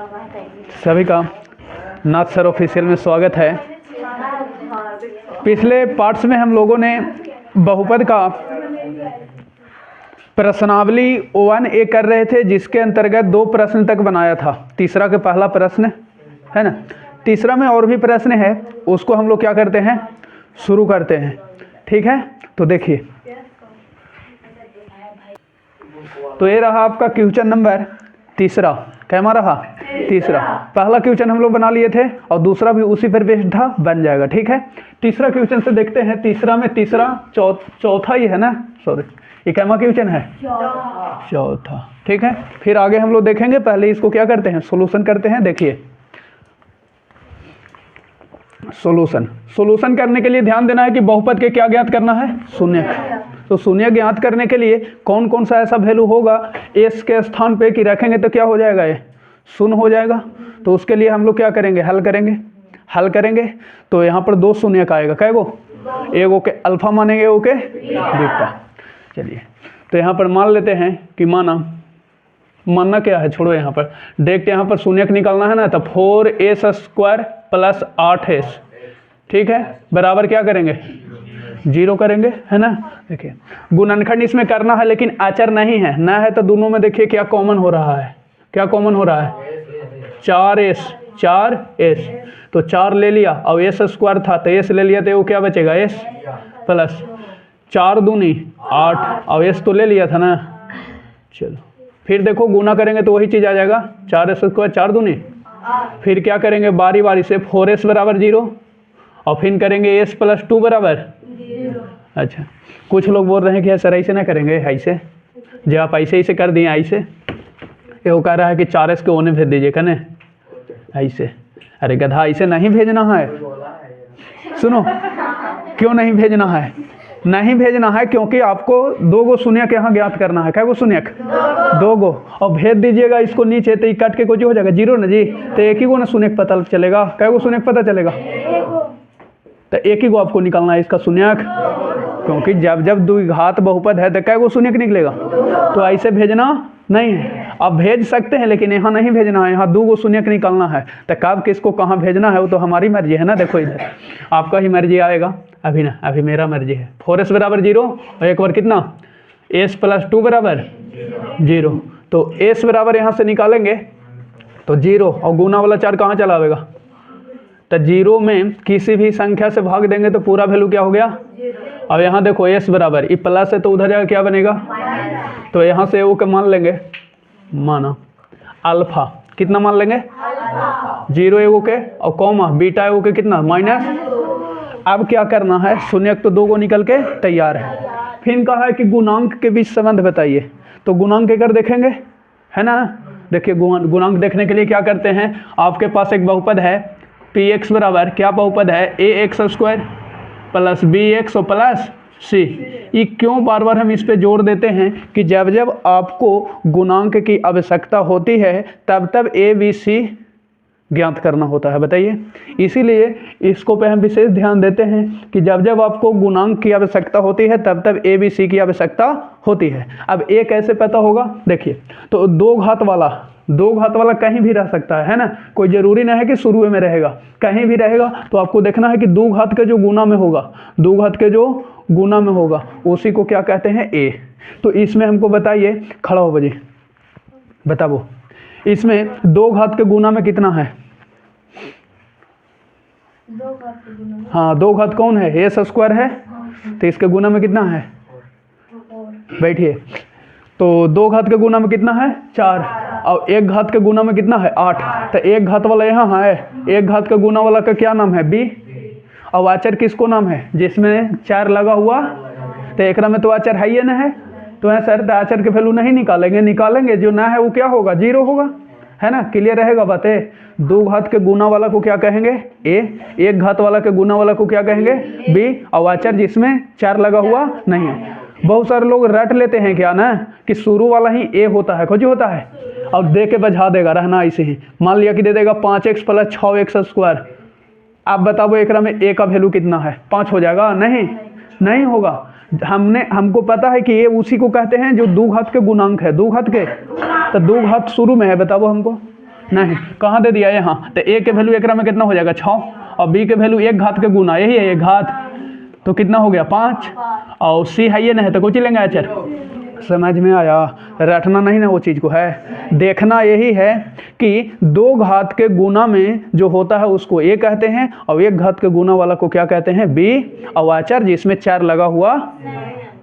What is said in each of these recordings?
सभी का नाथ sir official में स्वागत है। पिछले पार्ट्स में हम लोगों ने बहुपद का प्रश्नावली 1A कर रहे थे, जिसके अंतर्गत 2 प्रश्न तक बनाया था। तीसरा का पहला प्रश्न है ना, तीसरा में और भी प्रश्न है, उसको हम लोग क्या करते हैं, शुरू करते हैं। ठीक है, तो देखिए, तो ये रहा आपका क्वेश्चन नंबर तीसरा। कैमा रहा तीसरा। पहला क्वेश्चन हम लोग बना लिए थे और दूसरा भी उसी पर बेस्ड था, बन जाएगा। ठीक है, तीसरा क्वेश्चन से देखते हैं। तीसरा में तीसरा चौथा ही है ना, सॉरी, ये कैमा क्वेश्चन है चौथा। ठीक है, फिर आगे हम लोग देखेंगे। पहले इसको क्या करते हैं, सॉल्यूशन करते हैं। देखिए, सॉल्यूशन करने के लिए ध्यान देना है कि बहुपद के क्या ज्ञात करना है, शून्य। तो शून्य ज्ञात करने के लिए कौन कौन सा ऐसा वैल्यू होगा एस के स्थान पे कि रखेंगे तो क्या हो जाएगा, ये शून्य हो जाएगा। तो उसके लिए हम लोग क्या करेंगे, हल करेंगे। तो यहाँ पर 2 शून्य का आएगा, कैगो, एगो के अल्फा मानेंगे, एगो के बीटा। चलिए, तो यहाँ पर मान लेते हैं कि मानना क्या है, छोड़ो, यहाँ पर डायरेक्ट यहाँ पर शून्य निकालना है ना, तो 4s² + 8s, ठीक है, बराबर क्या करेंगे, 0 करेंगे, है ना। देखिए, गुणनखंड इसमें करना है, लेकिन अचर नहीं है, ना है तो दोनों में देखिए क्या कॉमन हो रहा है, 4s। तो 4 ले लिया और s² था तो s ले लिया, तो वो क्या बचेगा, s प्लस 4 दूनी 8 और s तो ले लिया था ना। चलो, फिर देखो गुना करेंगे तो वही चीज़ आ जाएगा, 4s², 4 दूनी। फिर क्या करेंगे, बारी बारी से 4s बराबर 0 और फिर करेंगे s + 2 बराबर 0। अच्छा, कुछ लोग बोल रहे हैं कि सर ऐसे ना करेंगे, ऐसे, जब आप ऐसे कर दिए, ऐसे, ये वो कह रहा है कि 4s के ओने भेज दीजिए, कने ऐसे। अरे गधा, ऐसे नहीं भेजना है। सुनो, क्यों नहीं भेजना है, नहीं भेजना है क्योंकि आपको 2 गो शून्य के यहाँ ज्ञात करना है। क्या गो शून्य, 2 गो, और भेज दीजिएगा इसको नीचे, तो कट के कुछ हो जाएगा 0 ना जी, तो एक ही गो ना शून्य पता चलेगा। क्या गो शून्य पता चलेगा, तो एक ही गो आपको निकालना है इसका शून्य, क्योंकि जब द्विघात बहुपद है तो क्या गो शून्य निकलेगा। तो ऐसे भेजना नहीं है, आप भेज सकते हैं लेकिन यहाँ नहीं भेजना है, यहाँ 2 गो शून्य निकालना है। तो कब किसको कहाँ भेजना है वो तो हमारी मर्जी है ना। देखो इधर आपका ही मर्जी आएगा, अभी ना, अभी मेरा मर्जी है। 4s बराबर 0 और एक बार कितना, s + 2 बराबर 0। तो s बराबर यहाँ से निकालेंगे तो 0 और गुना वाला 4 कहाँ चला आएगा, तो 0 में किसी भी संख्या से भाग देंगे तो पूरा वैल्यू क्या हो गया। अब यहाँ देखो s बराबर, ये प्लस है तो उधर जाकर क्या बनेगा, तो यहाँ से वो के मान लेंगे, माना अल्फा कितना मान लेंगे, 0 एगो के और कॉमा बीटा एगो के कितना, माइनस। अब क्या करना है, शून्य तो 2 गो निकल के तैयार है। फिर कहा है कि गुणांक के बीच संबंध बताइए, तो गुणांक कर देखेंगे, है ना। देखिए, गुणांक देखने के लिए क्या करते हैं, आपके पास एक बहुपद है px बराबर, क्या बहुपद है, ax² + bx + c। ये क्यों बार बार हम इस पे जोर देते हैं कि जब जब आपको गुणांक की आवश्यकता होती है तब तब a b c ज्ञात करना होता है, बताइए। इसीलिए इसको पे हम विशेष ध्यान देते हैं कि जब जब आपको गुणांक की आवश्यकता होती है तब तब a b c की आवश्यकता होती है। अब a कैसे पता होगा, देखिए, तो 2 घात वाला कहीं भी रह सकता है ना, कोई जरूरी नहीं है कि शुरू में रहेगा, कहीं भी रहेगा। तो आपको देखना है कि 2 घात के जो गुना में होगा, 2 घात के जो गुना में होगा उसी को क्या कहते हैं, a। तो इसमें हमको बताइए, खड़ा हो बजे बताओ, इसमें 2 घात के गुना में कितना है, 2 घात के गुना में, हाँ 2 घात कौन है, s² है, तो इसके गुना में कितना है, बैठिए, तो 2 घात के गुना में कितना है, 4, और 1 घात के गुना में कितना है, 8। तो 1 घात वाला यहाँ है, 1 घात के गुना वाला का क्या नाम है, b, और आचर किसको नाम है, जिसमें 4 लगा हुआ, तो एक में तो आचर है ही ना है, तो है सर, तो आचर के वैल्यू नहीं निकालेंगे, जो ना है वो क्या होगा, 0 होगा, है ना। क्लियर रहेगा बातें। 2 घात के गुना वाला को क्या कहेंगे, a, 1 घात वाला के गुना वाला को क्या कहेंगे, b, और आचर जिसमें 4 लगा हुआ नहीं है। बहुत सारे लोग रट लेते हैं क्या ना, कि शुरू वाला ही a होता है, खोजी होता है, और दे के बजा देगा, रहना ऐसे ही। मान लिया कि दे देगा 5x + 6x²। आप बताओ एक में a का वैल्यू कितना है, 5 हो जाएगा, नहीं होगा। हमको पता है कि ये उसी को कहते हैं जो 2 घात के गुणांक है, 2 घात के, तो 2 घात शुरू में है, बताओ हमको, नहीं, कहाँ दे दिया यहाँ, तो a के वैल्यू एकरा में कितना हो जाएगा 6 और b के वैल्यू एक घात के गुना, यही है एक घात, तो कितना हो गया 5 और c है ये नहीं तो कुछ लेंगे अचर। समझ में आया, रटना नहीं ना वो चीज़ को है, देखना यही है कि 2 घात के गुना में जो होता है उसको a कहते हैं और 1 घात के गुना वाला को क्या कहते हैं b, और अचर जिसमें 4 लगा हुआ।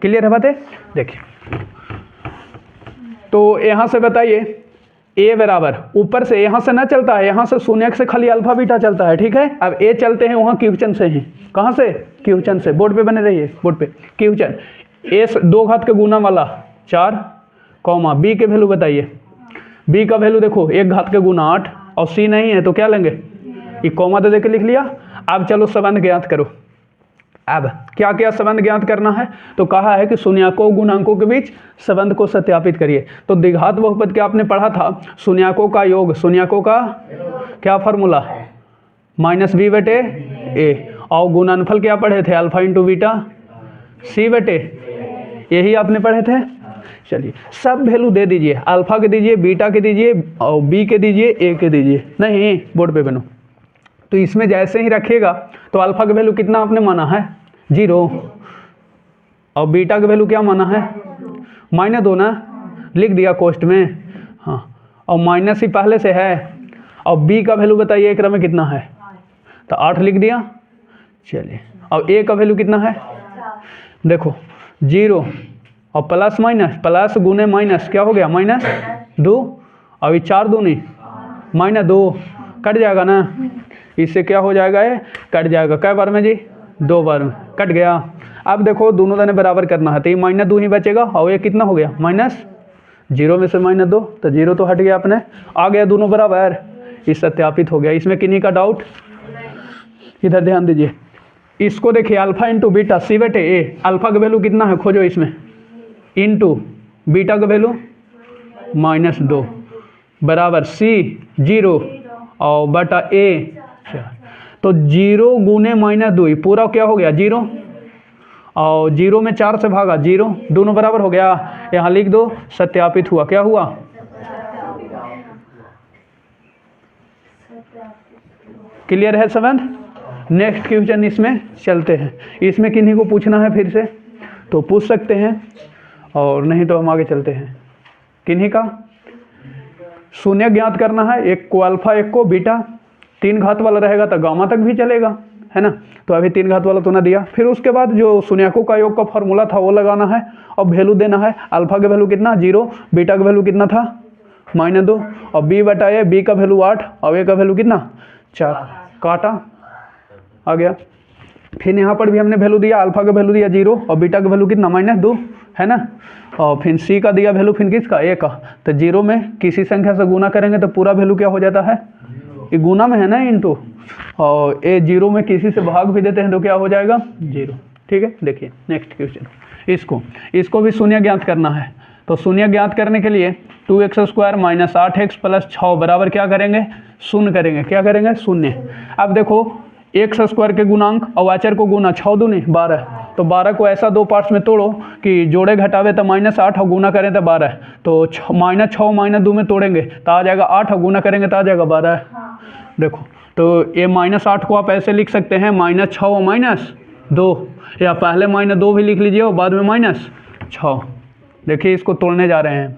क्लियर है बातें? देखिए तो यहाँ से बताइए a बराबर ऊपर से यहाँ से ना चलता है, यहाँ से शून्य से खाली अल्फा बीटा चलता है, ठीक है। अब a चलते हैं वहाँ क्वेश्चन से हैं, कहाँ से क्वेश्चन से, बोर्ड पे बने रहिए, बोर्ड पे क्वेश्चन a 2 घात के गुना वाला 4 कॉमा b के वैल्यू बताइए, b का वैल्यू देखो 1 घात के गुना 8 और c नहीं है तो क्या लेंगे, ये कॉमा दे के लिख लिया। अब चलो संबंध ज्ञात करो। अब क्या क्या संबंध ज्ञात करना है, तो कहा है कि शून्याकों गुणांकों के बीच संबंध को सत्यापित करिए। तो द्विघात बहुपद क्या आपने पढ़ा था, शून्याकों का योग, शून्याकों का क्या फार्मूला -b/a, और गुणनफल क्या पढ़े थे अल्फा इंटू बीटा c/a, यही आपने पढ़े थे। चलिए सब वैल्यू दे दीजिए, अल्फा के दीजिए, बीटा के दीजिए और बी के दीजिए, ए के दीजिए, नहीं बोर्ड पे बनो। तो इसमें जैसे ही रखिएगा तो अल्फा का वैल्यू कितना आपने माना है 0 और बीटा का वैल्यू क्या माना है -2 ना, लिख दिया कोष्ट में, हाँ, और माइनस ही पहले से है, और बी का वैल्यू बताइए एक में कितना है, तो 8 लिख दिया। चलिए अब ए का वैल्यू कितना है, देखो 0 और प्लस माइनस, प्लस गुने माइनस क्या हो गया -2, और ये 4 दूनी -2 कट जाएगा ना, इससे क्या हो जाएगा, ये कट जाएगा, कै बार में जी 2 बार में कट गया। अब देखो दोनों दाने बराबर करना है तो ये -2 ही बचेगा और ये कितना हो गया -0 में से -2, तो 0 तो हट गया अपने, आ गया दोनों बराबर, ये सत्यापित हो गया। इसमें किन्हीं का डाउट, इधर ध्यान दीजिए, इसको देखिए alpha into beta c/a, alpha का वैल्यू कितना है खोजो इसमें, इंटू बीटा का वैल्यू -2 बराबर c 0 और बटा a, तो 0 गुने -2 पूरा क्या हो गया 0, और 0 में 4 से भागा 0, दोनों बराबर हो गया, यहाँ लिख दो सत्यापित हुआ। क्या हुआ, क्लियर है संबंध। नेक्स्ट क्वेश्चन इसमें चलते हैं, इसमें किन्हीं को पूछना है फिर से तो पूछ सकते हैं, और नहीं तो हम आगे चलते हैं। किन्हीं का शून्य ज्ञात करना है, एक को अल्फा एक को बीटा, 3 घात वाला रहेगा तो गामा तक भी चलेगा, है ना। तो अभी 3 घात वाला तो ना दिया, फिर उसके बाद जो शून्याकों का योग का फॉर्मूला था वो लगाना है और वैल्यू देना है। अल्फा का वैल्यू कितना 0, बीटा का वैल्यू कितना था -2, और b/a, b का वैल्यू 8 और a का वैल्यू कितना 4, काटा आ गया। फिर यहाँ पर भी हमने वैल्यू दिया, अल्फा का वैल्यू दिया 0 और बीटा का वैल्यू कितना -2, है ना, और फिर c का दिया वैल्यू फिर किसका a का, तो 0 में किसी संख्या से गुना करेंगे तो पूरा वैल्यू क्या हो जाता है, ये गुना में है ना इंटू, और ए 0 में किसी से भाग भी देते हैं तो क्या हो जाएगा 0। ठीक है, देखिए नेक्स्ट क्वेश्चन, इसको भी शून्य ज्ञात करना है। तो शून्य ज्ञात करने के लिए 2x² - 8x + 6 बराबर क्या करेंगे, शून्य करेंगे। क्या करेंगे, शून्य। अब देखो x² के गुणांक और अचर को गुना, 6 दूनी 12, तो 12 को ऐसा 2 पार्ट्स में तोड़ो कि जोड़े घटावे तो -8 और गुना करें तो 12, तो -6 -2 में तोड़ेंगे तो आ जाएगा 8 और गुना करेंगे तो आ जाएगा 12। देखो तो ये -8 को आप ऐसे लिख सकते हैं -6 और -2, या पहले -2 भी लिख लीजिए और बाद में -6। देखिए इसको तोड़ने जा रहे हैं,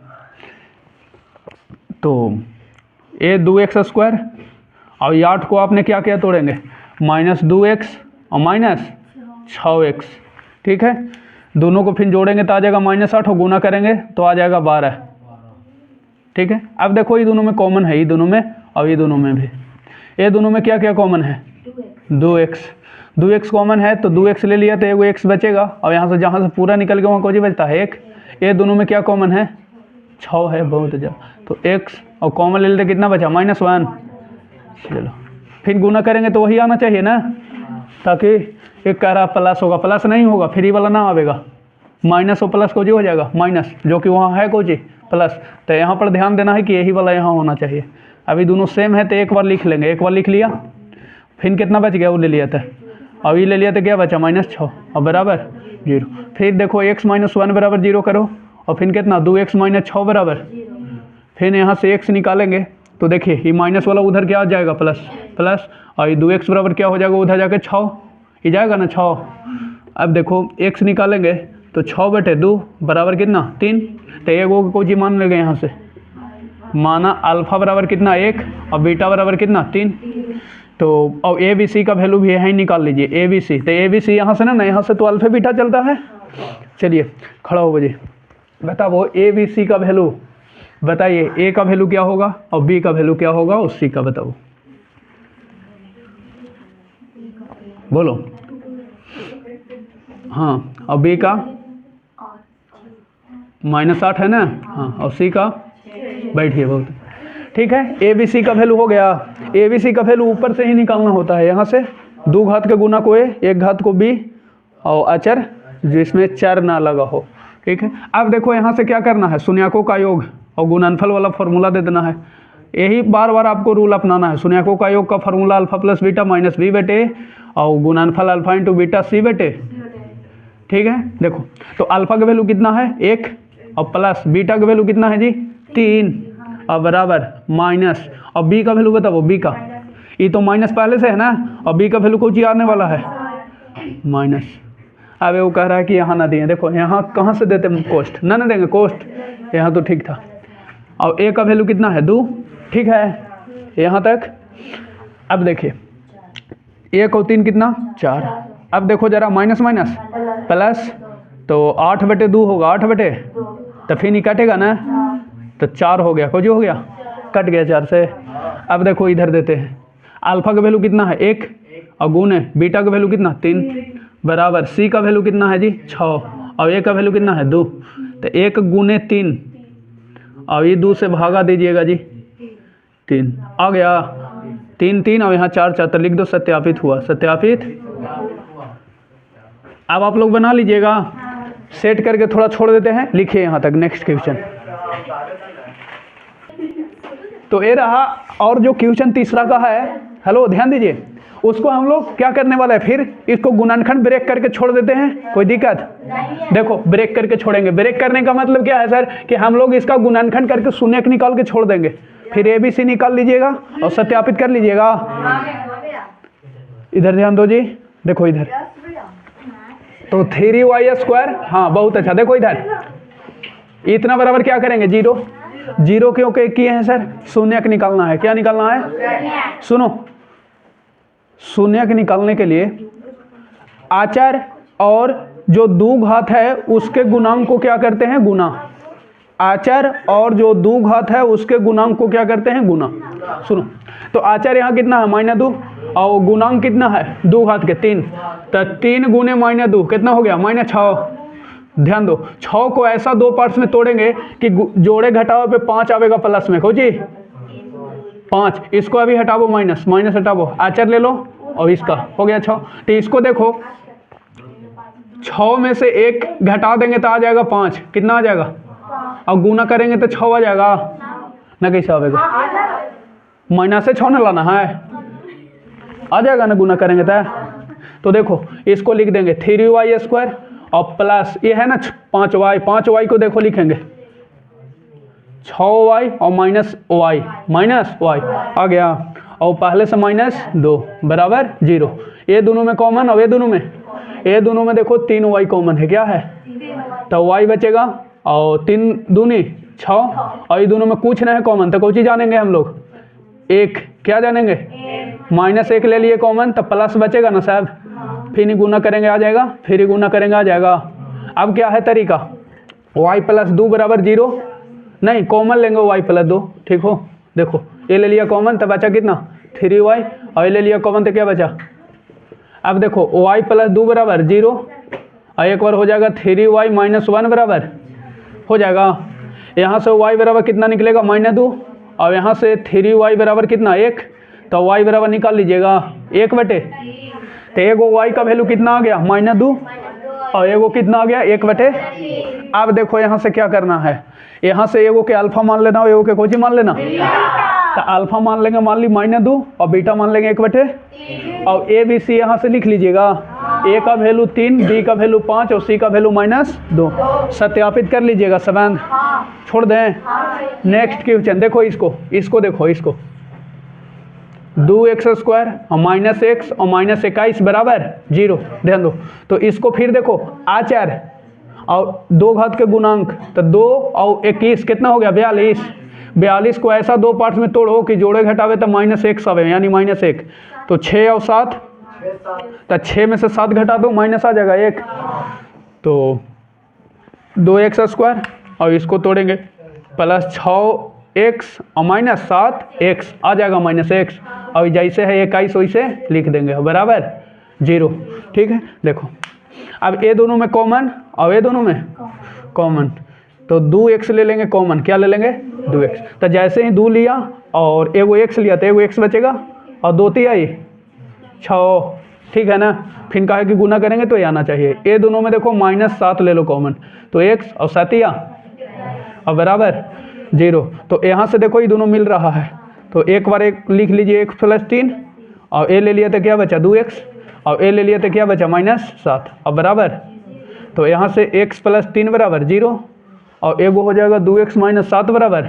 तो ये 2x² और ये 8 को आपने क्या किया तोड़ेंगे, -2x और -6x, ठीक है। दोनों को फिर जोड़ेंगे तो आ जाएगा -8 और गुना करेंगे तो आ जाएगा 12, ठीक है। अब देखो ये दोनों में कॉमन है, ये दोनों में और ये दोनों में भी, ये दोनों में क्या क्या कॉमन है, 2x कॉमन है, तो 2x ले लिया तो एगो x बचेगा, और यहाँ से जहाँ से पूरा निकल गया वहाँ कोई बचता है 1। ये दोनों में क्या कॉमन है, 6 है, बहुत ज़्यादा, तो x और कॉमन ले लेते कितना बचा -1। चलो फिर गुना करेंगे तो वही आना चाहिए ना, ताकि एक कह रहा प्लस होगा, प्लस नहीं होगा, फिर ये वाला ना आवेगा, माइनस और प्लस को जी हो जाएगा माइनस, जो कि वहाँ है को जी प्लस, तो यहाँ पर ध्यान देना है कि यही वाला यहाँ होना चाहिए। अभी दोनों सेम है तो एक बार लिख लेंगे, एक बार लिख लिया, फिर कितना बच गया वो ले लिया था, अब ये ले लिया तो क्या बचा -6 और बराबर 0। फिर देखो x - 1 बराबर 0 करो, और फिर कितना 2x - 6 बराबर, फिर यहाँ से x निकालेंगे तो देखिए ये माइनस वाला उधर क्या आ जाएगा प्लस प्लस, और ये 2x बराबर क्या हो जाएगा उधर जाके 6, ये जाएगा ना 6। अब देखो x निकालेंगे तो 6/2 बराबर कितना 3, तो एक को कोई मान लेंगे यहाँ से, माना अल्फा बराबर कितना 1 और बीटा बराबर कितना 3। तो और ए बी सी का वैल्यू भी यहीं निकाल लीजिए, ए बी सी, तो ए बी सी यहाँ से ना यहाँ से तो अल्फा बीटा चलता है। चलिए खड़ा हो बजे बताओ ए बी सी का वैल्यू बताइए, ए का वैल्यू क्या होगा और बी का वैल्यू क्या होगा और सी का बताओ, बोलो। हाँ और बी का -8 है ना, हाँ और सी का, बैठिए बहुत ठीक है। ए बी सी का वैल्यू हो गया, ए बी सी का वैल्यू ऊपर से ही निकालना होता है, यहाँ से 2 घात के गुना को ए, 1 घात को बी और अचर जिसमें चर ना लगा हो, ठीक है। अब देखो यहाँ से क्या करना है, शून्यकों का योग और गुणनफल वाला फॉर्मूला दे देना है, यही बार बार आपको रूल अपनाना है। शून्यकों का योग का formula alpha plus beta minus B बटे और गुणनफल अल्फा इंटू बीटा सी बटे, ठीक है। देखो तो अल्फा का वैल्यू कितना है 1 और प्लस बीटा का वैल्यू कितना है जी 3 और बराबर माइनस, और बी का वैल्यू बताओ, बी का ये तो माइनस पहले से है ना, और बी का वैल्यू कुछ ही आने वाला है माइनस। अब वो कह रहा है कि यहाँ ना दिए, देखो यहाँ कहाँ से देते हैं कोस्ट, ना देंगे कोस्ट, यहाँ तो ठीक था। और ए का वैल्यू कितना है 2, ठीक है यहाँ तक। अब देखिए 1 और 3 कितना 4, अब देखो जरा माइनस माइनस प्लस, तो 8/2 होगा 8 तो फिर नहीं कटेगा ना, तो 4 हो गया, कुछ हो गया कट गया 4 से। अब देखो इधर देते हैं, अल्फा का वैल्यू कितना है 1 और गुने बीटा का वैल्यू कितना 3 बराबर सी का वैल्यू कितना है जी 6 और ए का वैल्यू कितना है 2, तो 1 गुने 3 और ये 2 से भागा दीजिएगा जी 3 आ गया, 3 3 और यहाँ 4 4, तो लिख दो सत्यापित हुआ, सत्यापित। अब आप लोग बना लीजिएगा, सेट करके थोड़ा छोड़ देते हैं, लिखिए यहाँ तक नेक्स्ट क्वेश्चन। तो ये रहा, और जो क्वेश्चन तीसरा का है, हेलो ध्यान दीजिए, उसको हम लोग क्या करने वाला है, फिर इसको गुणनखंड ब्रेक करके छोड़ देते हैं, कोई दिक्कत? देखो ब्रेक करके छोड़ेंगे, ब्रेक करने का मतलब क्या है सर, कि हम लोग इसका गुणनखंड करके शून्य निकाल के छोड़ देंगे, फिर ए बी सी निकाल लीजिएगा और सत्यापित कर लीजिएगा। इधर ध्यान दो जी, देखो इधर, तो 3y², हाँ बहुत अच्छा। देखो इधर इतना बराबर क्या करेंगे 0, 0 क्यों किए हैं सर, शून्यक निकालना है, क्या निकालना है, सुनो शून्यक निकालने के लिए आचर और जो 2 घात है उसके गुणांक को क्या करते हैं गुना, आचर और जो 2 घात है उसके गुणांक को क्या करते हैं गुना। सुनो तो आचर यहाँ कितना है -2 और गुणांक कितना है 2 घात के 3, तो 3 गुने -2 कितना हो गया -6। ध्यान दो 6 को ऐसा 2 पार्ट्स में तोड़ेंगे कि जोड़े घटाओ पे 5 आवेगा प्लस में, खोजी 5, इसको अभी हटाओ माइनस, माइनस हटाओ, आचर ले लो और इसका हो गया 6। तो इसको देखो 6 में से 1 घटा देंगे तो आ जाएगा 5, कितना आ जाएगा, और गुना करेंगे तो 6 आ जाएगा ना, कैसे आएगा, माइनस से 6 ना लाना है, आ जाएगा ना गुना करेंगे तो देखो इसको लिख देंगे 3y² और प्लस ये है ना 5y, 5y को देखो लिखेंगे 6y और माइनस y आ गया, और पहले से -2 बराबर 0, ये दोनों में कॉमन, और ये दोनों में देखो 3y कॉमन है, क्या है तो y बचेगा, और 3 दूनी 6 और ये दोनों में कुछ नहीं है कॉमन, तो कौन चीज जानेंगे हम लोग 1, क्या जानेंगे -1 ले लिए कॉमन, तो प्लस बचेगा ना साहब, फिर ही गुना करेंगे आ जाएगा, फिर ही गुना करेंगे आ जाएगा। अब क्या है तरीका, y + 2 बराबर 0, नहीं कॉमन लेंगे y + 2, ठीक हो। देखो ये ले लिया कॉमन तो बचा कितना 3y, और ये ले लिया कॉमन तो क्या बचा, अब देखो y + 2 बराबर 0 और एक बार हो जाएगा 3y - 1 बराबर हो जाएगा, यहाँ से y बराबर कितना निकलेगा -2 और यहाँ से 3y बराबर कितना 1, तो y बराबर निकाल लीजिएगा 1/, तो एगो y का वैल्यू कितना आ गया -2 और एगो कितना आ गया 1/। अब देखो यहाँ से क्या करना है, यहाँ से एगो के अल्फा मान लेना और एगो के कोची मान लेना, तो अल्फा मान ली -2 और बीटा मान लेंगे 1/, और ए बी सी यहाँ से लिख लीजिएगा ए का वैल्यू 3, बी का वैल्यू 5 और सी का वैल्यू -2। सत्यापित कर लीजिएगा सब, छोड़ दें। नेक्स्ट क्वेश्चन देखो, इसको देखो, इसको 2x² और -x और -21 बराबर 0, ध्यान दो। तो इसको फिर देखो, आचार और 2 घात के गुणांक, तो 2 और 21 कितना हो गया 42। 42 को ऐसा 2 पार्ट्स में तोड़ो कि जोड़े घटावे तो -x आवे, यानी -1। तो 6 और 7, तो 6 में से 7 घटा दो, माइनस आ जाएगा 1। तो 2x² और इसको तोड़ेंगे प्लस 6x और -7x आ जाएगा -x। और जैसे है 21 वैसे लिख देंगे, बराबर 0। ठीक है, देखो अब ये दोनों में कॉमन और ये दोनों में कॉमन, तो 2x ले लेंगे कॉमन। क्या ले लेंगे 2x। तो जैसे ही 2 लिया और एगो x लिया तो एगो x बचेगा और 2 3 आई 6, ठीक है ना। फिर कहा कि गुना करेंगे तो ये आना चाहिए। ये दोनों में देखो -7 ले लो कॉमन, तो x और 7 और बराबर 0। तो यहाँ से देखो ये दोनों मिल रहा है, तो एक बार एक लिख लीजिए x + 3 और a ले लिया तो क्या बचा 2x और a ले लिया तो क्या बचा -7 और बराबर। तो यहाँ से x + 3 बराबर 0 और एगो हो जाएगा 2x - 7 बराबर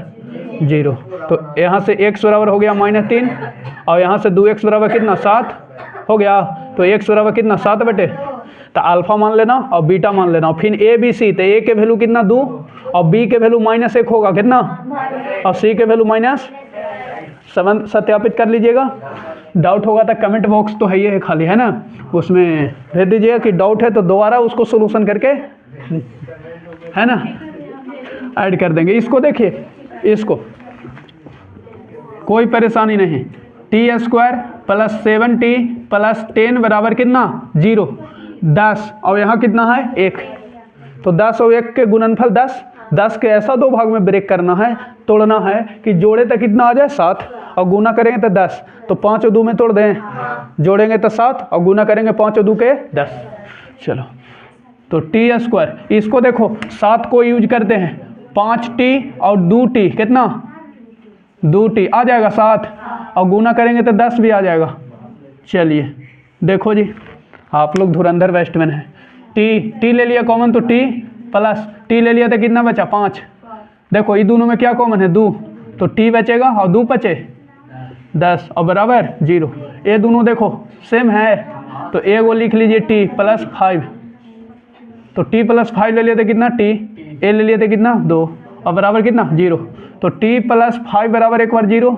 0। तो यहाँ से x बराबर हो गया -3 और यहाँ से 2x बराबर कितना 7 हो गया। तो x बराबर कितना 7 बटे, तो अल्फा मान लेना और बीटा मान लेना। फिर a b c, तो a के वैल्यू कितना 2 और b के वैल्यू -1 होगा कितना, और c के वैल्यू -7। सत्यापित कर लीजिएगा। डाउट होगा तो कमेंट बॉक्स तो है ही है खाली, है ना, उसमें भेज दीजिएगा कि डाउट है, तो दोबारा उसको सोल्यूशन करके, है ना, ऐड कर देंगे। इसको देखिए, इसको कोई परेशानी नहीं। t² + 7t + 10 बराबर कितना 0, 10 और यहाँ कितना है 1। तो 10 और 1 के गुणनफल 10, 10 के ऐसा 2 भाग में ब्रेक करना है, तोड़ना है कि जोड़े तक कितना आ जाए 7 और गुना करेंगे तो 10। तो 5 और 2 में तोड़ दें, जोड़ेंगे तो 7 और गुना करेंगे 5 और 2 के 10। चलो, तो t², इसको देखो 7 को यूज करते हैं, 5t और 2t कितना 2t आ जाएगा 7 और गुना करेंगे तो 10 भी आ जाएगा। चलिए देखो जी, आप लोग धुरंधर बैट्समैन हैं। t ले लिया कॉमन, तो t प्लस t ले लिया तो कितना बचा 5। देखो ये दोनों में क्या कॉमन है 2, तो t बचेगा और 2 बचे 10 और बराबर 0। ये दोनों देखो सेम है, तो एगो लिख लीजिए t + 5। तो t + 5 ले लिया तो कितना t, a ले लिया तो कितना 2 और बराबर कितना 0। तो t + 5 बराबर एक बार 0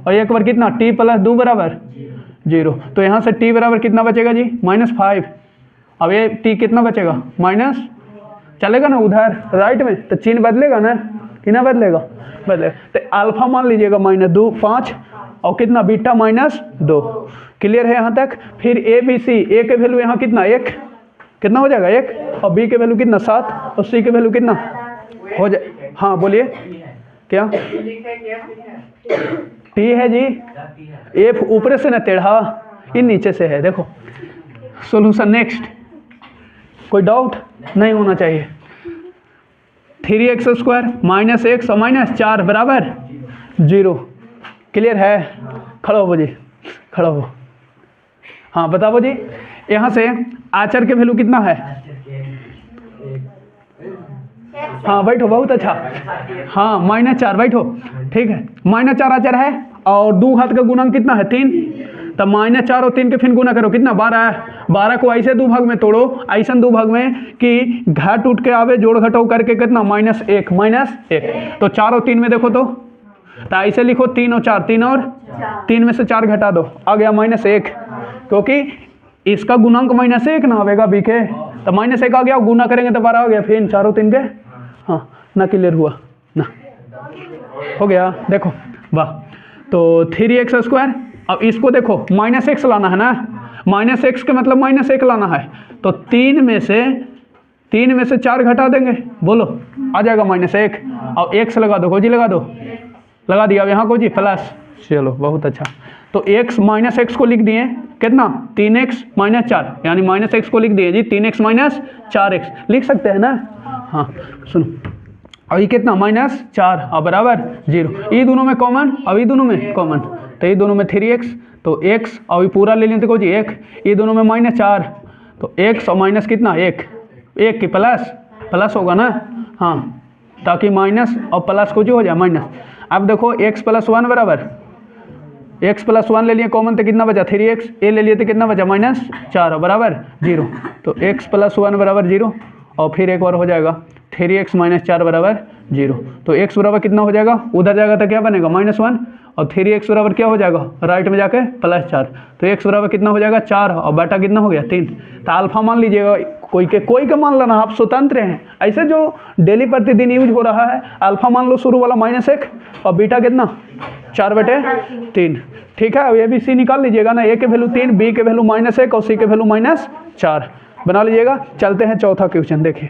और एक बार कितना t + 2 बराबर 0। तो यहाँ से t बराबर कितना बचेगा जी -5। अब ये t कितना बचेगा माइनस, चलेगा ना उधर राइट में, तो चिन्ह बदलेगा ना कि ना बदलेगा, बदलेगा। तो अल्फा मान लीजिएगा -2 5 और कितना बीटा -2। क्लियर है यहाँ तक। फिर a b c, a के वैल्यू यहाँ कितना 1, कितना हो जाएगा 1 और b के वैल्यू कितना 7 और c के वैल्यू कितना हो जाए। हाँ बोलिए क्या t है जी, f ऊपर से ना टेढ़ा, ये नीचे से है। देखो सॉल्यूशन नेक्स्ट, कोई डाउट नहीं होना चाहिए। 3x² - x और -4 बराबर 0। क्लियर है। खड़ो हो जी, खड़ो हो। हाँ बताओ जी, यहाँ से आचर के वैल्यू कितना है। हाँ बैठो, बहुत अच्छा। हाँ -4 बैठो, ठीक है। -4 आचर है और 2 घात का गुणांक कितना है 3, तब -4 और 3 के फिर गुना करो कितना 12 है। 12 को ऐसे 2 भाग में तोड़ो, ऐसा 2 भाग में कि घाट उठ के आवे, जोड़ घटाव करके कितना -1। तो 4 और 3 में देखो, तो ऐसे लिखो 3 और 4, 3 और 3 में से 4 घटा दो, आ गया -1, क्योंकि इसका गुणांक -1 ना आवेगा बी के, तो -1 आ गया, गुना करेंगे तो 12 आ गया। फिर 4 और 3 के, हाँ ना क्लियर हुआ ना, हो गया। देखो वाह। तो 3x², अब इसको देखो -x लाना है ना, -x के मतलब -1 लाना है। तो 3 में से 4 घटा देंगे, बोलो आ जाएगा -1 और x लगा दो, जी लगा दो, लगा दिया। अब यहाँ को जी प्लस, चलो बहुत अच्छा। तो x -x को लिख दिए कितना 3x - 4, यानी -x को लिख दिए जी 3x - 4x लिख सकते हैं ना। हाँ सुनो, और ये कितना -4 और बराबर 0। ये दोनों में कॉमन और ये दोनों में कॉमन, तो ये दोनों में 3x, तो x और ये पूरा ले लेते को जी 1, ये दोनों में -4, तो x और माइनस कितना, एक की प्लस होगा ना, हाँ, ताकि माइनस और प्लस को जो हो जाए माइनस। अब देखो x + 1 बराबर x + 1 ले लिए कॉमन तो कितना बचा 3x, ए ले लिए तो कितना बचा -4 बराबर 0। तो x + 1 बराबर 0 और फिर एक और हो जाएगा 3x - 4 बराबर 0। तो x बराबर कितना हो जाएगा, उधर जाएगा तो क्या बनेगा -1 और 3x बराबर क्या हो जाएगा राइट में जाके +4। तो x बराबर कितना हो जाएगा 4 और बेटा कितना हो गया 3। तो अल्फा मान लीजिएगा, कोई के मान लेना, आप स्वतंत्र हैं। ऐसे जो डेली प्रतिदिन यूज हो रहा है, अल्फा मान लो शुरू वाला -1 और बीटा कितना 4/3। ठीक है, अब ए बी सी निकाल लीजिएगा ना, ए के वैल्यू 3, बी के वैल्यू -1 और सी के वैल्यू -4 बना लीजिएगा। चलते हैं चौथा क्वेश्चन, देखिए।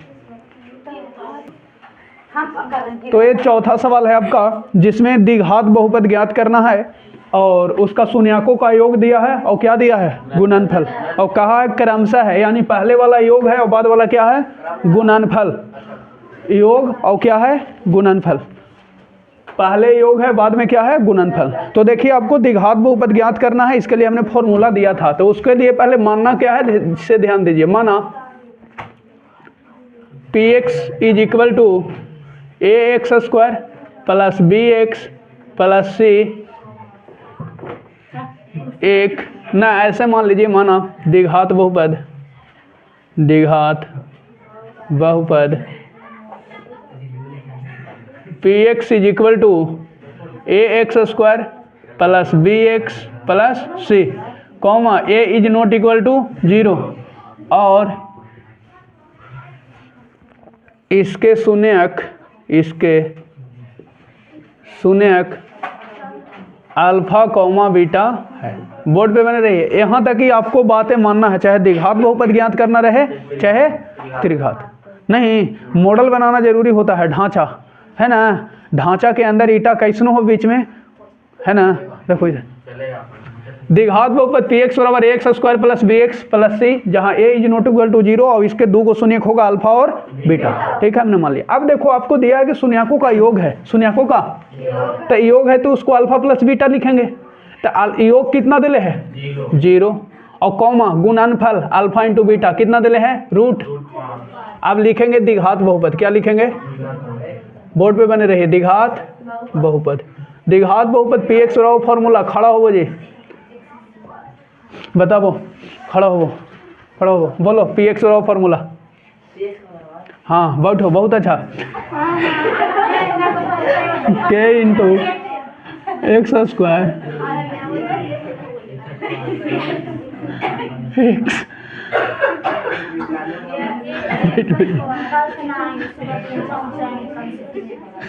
तो ये चौथा सवाल है आपका, जिसमें द्विघात बहुपद ज्ञात करना है और उसका शून्यकों का योग दिया है और क्या दिया है गुणनफल, और कहा है क्रमशः है, यानी पहले वाला योग है और बाद वाला क्या है गुणनफल। योग और क्या है गुणनफल, पहले योग है बाद में क्या है गुणनफल। तो देखिए आपको द्विघात बहुपद ज्ञात करना है, इसके लिए हमने फॉर्मूला दिया था। तो उसके लिए पहले मानना क्या है, इससे ध्यान दीजिए। माना px = ax² + bx + c एक ना, ऐसे मान लीजिए, माना द्विघात बहुपद px = ax² + bx + c, comma a ≠ 0 और इसके शून्यक अल्फा कॉमा बीटा है। बोर्ड पे बने रहिए, यहाँ तक ही आपको बातें मानना है, चाहे द्विघात बहुपद ज्ञात करना रहे चाहे त्रिघात। नहीं, मॉडल बनाना जरूरी होता है, ढांचा है ना, ढांचा के अंदर ईटा कैसनो हो बीच में, है ना। देखो इधर द्विघात बहुपद px = ax² + bx + c, जहाँ a ≠ 0 और इसके दो को शून्यक होगा अल्फा और बीटा। ठीक है, हमने मान लिया। अब देखो आपको दिया है कि शून्यकों का योग है, शून्यकों का तो योग है, तो उसको अल्फा + बीटा लिखेंगे। तो योग कितना दिले है 0 और कॉमा गुणनफल अल्फा × बीटा कितना दिले है रूट। अब लिखेंगे द्विघात बहुपद, क्या लिखेंगे, बोर्ड पे बने रहिए, द्विघात बहुपद px बराबर फॉर्मूला, खड़ा हो जी, बताओ, खड़ा हो बोलो px बराबर फॉर्मूला। हाँ बैठो, बहुत अच्छा। k × x²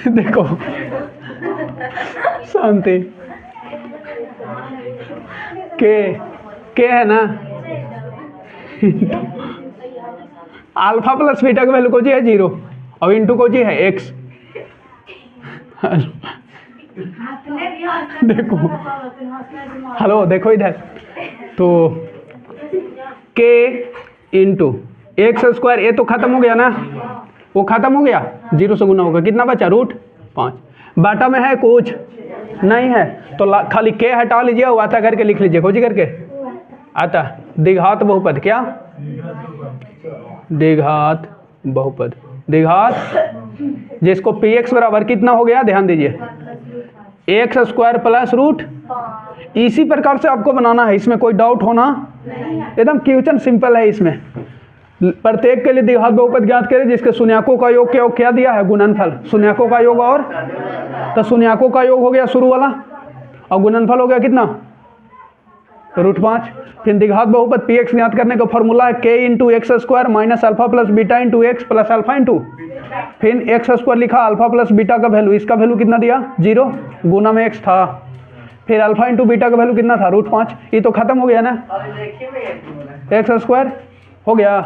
देखो शांति, के है ना, अल्फा + बीटा का वैल्यू को जी है 0 और इंटू को जी है x। देखो हेलो, देखो इधर, तो k × x², ये तो खत्म हो गया ना, वो खत्म हो गया, 0 से गुना होगा, कितना बचा √5। बाटा में है कुछ नहीं है, तो खाली k हटा लीजिए और आता करके लिख लीजिए, खोजी करके आता। द्विघात बहुपद, क्या द्विघात बहुपद, द्विघात जिसको px बराबर कितना हो गया, ध्यान दीजिए ax² + √5। इसी प्रकार से आपको बनाना है, इसमें कोई डाउट होना, एकदम क्वेश्चन सिंपल है। इसमें प्रत्येक के लिए द्विघात बहुपद ज्ञात करें जिसके शून्यकों का योग क्या दिया है गुणनफल, शून्यकों का योग, और तो शून्यकों का योग हो गया शुरू वाला और गुणनफल हो गया कितना √5। फिर द्विघात बहुपद px ज्ञात करने का फॉर्मूला है k × x² - alpha + beta × x + alpha × फिर x² लिखा, अल्फा + बीटा का वैल्यू, इसका वैल्यू कितना दिया 0 गुना में x था, फिर अल्फा × बीटा का वैल्यू कितना था √5। ये तो खत्म हो गया ना, x² हो गया।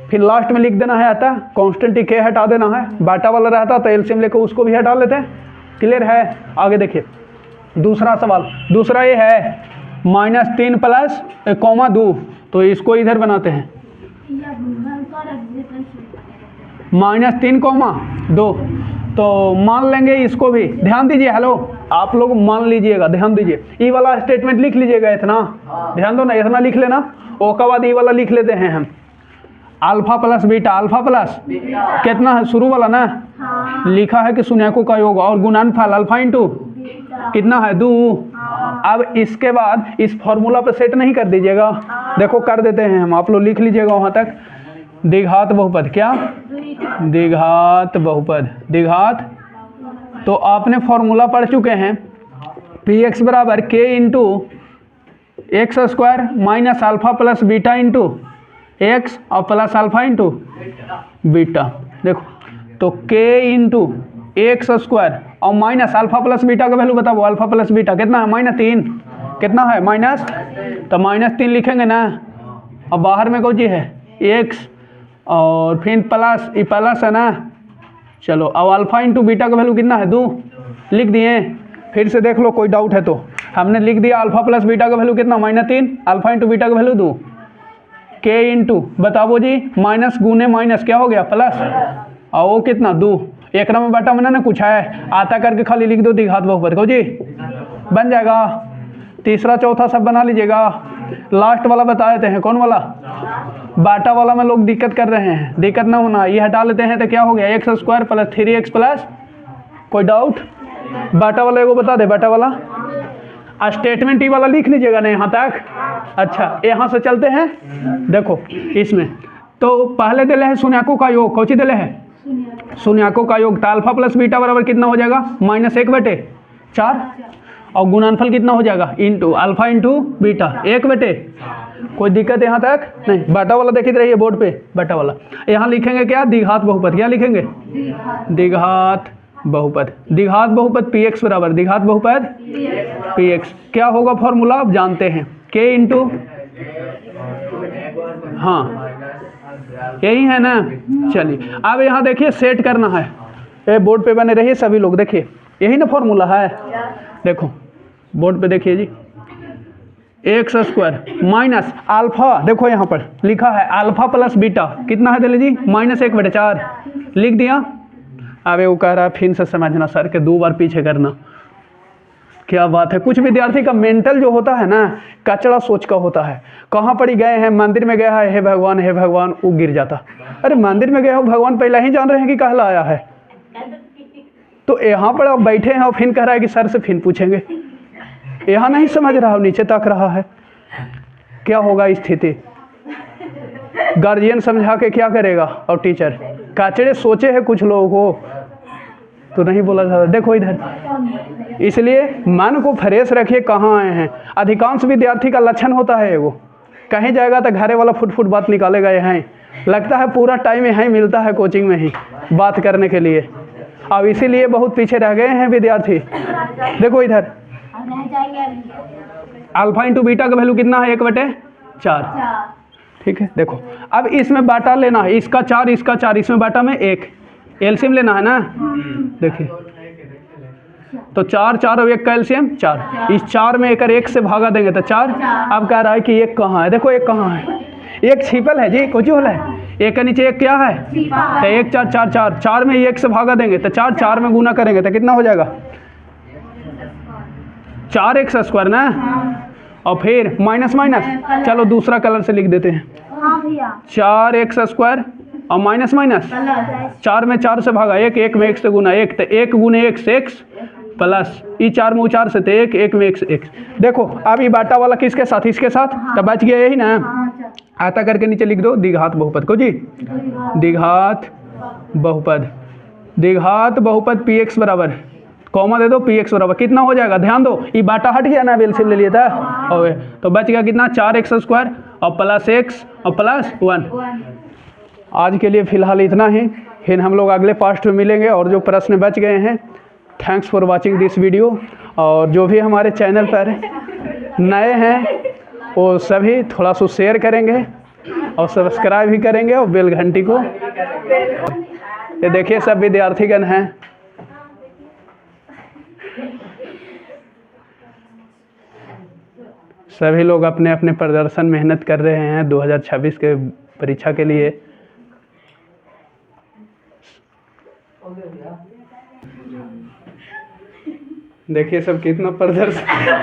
फिर लास्ट में लिख देना है, आता कांस्टेंट k हटा देना है, बाटा वाला रहता तो एलसीएम लेकर उसको भी हटा लेते हैं। क्लियर है, आगे देखिए दूसरा सवाल। दूसरा ये है -3 + 2, तो इसको इधर बनाते हैं -3, 2, तो मान लेंगे इसको भी, ध्यान दीजिए, हेलो आप लोग मान लीजिएगा, ध्यान दीजिए, ई वाला स्टेटमेंट लिख लीजिएगा इतना, ध्यान दो ना, इतना लिख लेना। ओ का बाद ई वाला लिख लेते हैं हम, alpha plus beta, alpha plus कितना है शुरू वाला ना, लिखा है कि शून्यकों का योग और गुणनफल अल्फा इंटू कितना है 2। अब इसके बाद इस फॉर्मूला पे सेट नहीं कर दीजिएगा, देखो कर देते हैं हम, आप लोग लिख लीजिएगा वहां तक। द्विघात बहुपद, क्या द्विघात बहुपद, द्विघात, तो आपने फॉर्मूला पढ़ चुके हैं, पी एक्स बराबर के into x square minus alpha plus beta into x और प्लस अल्फा इंटू बीटा। देखो तो के इंटू एक्स स्क्वायर और माइनस अल्फा प्लस बीटा का वैल्यू बताओ, अल्फा प्लस बीटा कितना है -3, कितना है माइनस, तो -3 लिखेंगे ना, और बाहर में कौन चीज़ है एक्स और फिर प्लस, ये प्लस है ना, चलो अब अल्फा इंटू बीटा का वैल्यू कितना है 2 लिख दिए। फिर से देख लो कोई डाउट है तो, हमने लिख दिया अल्फा प्लस बीटा का वैल्यू कितना -3, अल्फा इंटू बीटा का वैल्यू 2, के इंटू बताओ जी माइनस गुने माइनस क्या हो गया प्लस, और वो कितना 2, एक में बेटा मैंने ना पूछा है, आता करके खाली लिख दो द्विघात बहुपद को जी, बन जाएगा। तीसरा चौथा सब बना लीजिएगा। लास्ट वाला बता देते हैं, कौन वाला, बाटा वाला में लोग दिक्कत कर रहे हैं, दिक्कत ना होना, ये हटा लेते हैं तो क्या हो गया x square plus 3x plus, कोई डाउट, बाटा वाला एगो बता दे, बाटा वाला स्टेटमेंट ई वाला लिख लीजिएगा ना यहाँ तक। अच्छा यहाँ से चलते हैं, देखो इसमें तो पहले दिले है शून्यकों का योग, कौची दिले है शून्यकों का योग, तो अल्फा प्लस बीटा बराबर कितना हो जाएगा -1/4, और गुणनफल कितना हो जाएगा इंटू अल्फा इंटू बीटा 1/, कोई दिक्कत यहाँ तक नहीं। बाटा वाला देखिए रहिए बोर्ड पे, बाटा वाला यहाँ लिखेंगे क्या द्विघात बहुपद, क्या लिखेंगे द्विघात बहुपद, द्विघात बहुपद पी एक्स बराबर द्विघात बहुपद पी एक्स, क्या होगा फॉर्मूला आप जानते हैं, के इंटू, हाँ यही है ना। चलिए अब यहाँ देखिए सेट करना है, ये बोर्ड पे बने रहिए सभी लोग, देखिए यही ना फॉर्मूला है, देखो बोर्ड पे देखिए जी, एक्स स्क्वायर माइनस अल्फा, देखो यहाँ पर लिखा है अल्फा प्लस बीटा कितना है, दिले जी -1/4 लिख दिया। अब वो कह रहा है फिर से समझना सर के 2 बार पीछे करना, क्या बात है, कुछ विद्यार्थी का मेंटल जो होता है ना कचड़ा सोच का होता है, कहाँ पर ही गए हैं, मंदिर में गया है, हे भगवान वो गिर जाता, अरे मंदिर में गए हो भगवान पहले ही जान रहे हैं कि कहला आया है, तो यहाँ पर आप बैठे हैं और फिर कह रहा है कि सर से फिर पूछेंगे, यहाँ नहीं समझ रहा हो, नीचे तक रहा है, क्या होगा स्थिति, गार्जियन समझा के क्या करेगा, और टीचर कचड़े सोचे हैं कुछ लोगों को तो नहीं बोला जाता। देखो इधर, इसलिए मन को फ्रेश रखिए, कहाँ आए हैं, अधिकांश विद्यार्थी का लक्षण होता है वो, कहीं जाएगा तो घरे वाला फुट बात निकालेगा, यहाँ लगता है पूरा टाइम यहाँ ही मिलता है कोचिंग में ही बात करने के लिए, अब इसीलिए बहुत पीछे रह गए हैं विद्यार्थी। देखो इधर अल्फा इंटू बीटा का वैल्यू कितना है 1/4, ठीक है। देखो अब इसमें बाटा लेना है, इसका 4 इसका 4, इसमें बाटा में 1, एलसीएम लेना है ना, देखिए तो 4 4 और 1 का एलसीएम 4, इस 4 में एक 1 से भागा देंगे तो 4, अब कह रहा है कि 1 कहाँ है, देखो 1 कहाँ है, 1 छिपल है जी, कुछ होला है, 1 के नीचे 1 क्या है, तो 1 4 4 4, 4 में 1 से भागा देंगे तो 4, 4 में गुना करेंगे तो कितना हो जाएगा 4x स्क्वायर ना, और फिर माइनस माइनस, चलो दूसरा कलर से लिख देते हैं, 4x स्क्वायर और माइनस माइनस, 4 में 4 से भागा 1, 1 में 1 से गुना 1, तो 1 गुने 1 से x प्लस ई 4 में 4 से, तो 1 1 में 1 से x। देखो अब ये बाटा वाला किसके साथ, इसके साथ, तो बच गया यही ना, आता करके नीचे लिख दो द्विघात बहुपद को जी, द्विघात बहुपद, द्विघात बहुपद पी एक्स बराबर, कॉमा दे दो, पी एक्स बराबर कितना हो जाएगा, ध्यान दो ये बाटा हट गया ना, एलसीएम ले लिया था, और तो बच गया कितना 4x स्क्वायर और प्लस x और प्लस 1। आज के लिए फ़िलहाल इतना ही, फिर हम लोग अगले पार्ट में मिलेंगे, और जो प्रश्न बच गए हैं, thanks for watching this video, और जो भी हमारे चैनल पर नए हैं वो सभी थोड़ा सा शेयर करेंगे और सब्सक्राइब भी करेंगे, और बेल घंटी को, ये देखिए सब विद्यार्थीगण हैं, सभी लोग अपने अपने प्रदर्शन मेहनत कर रहे हैं 2026 के परीक्षा के लिए। देखिए सब कितना प्रदर्शन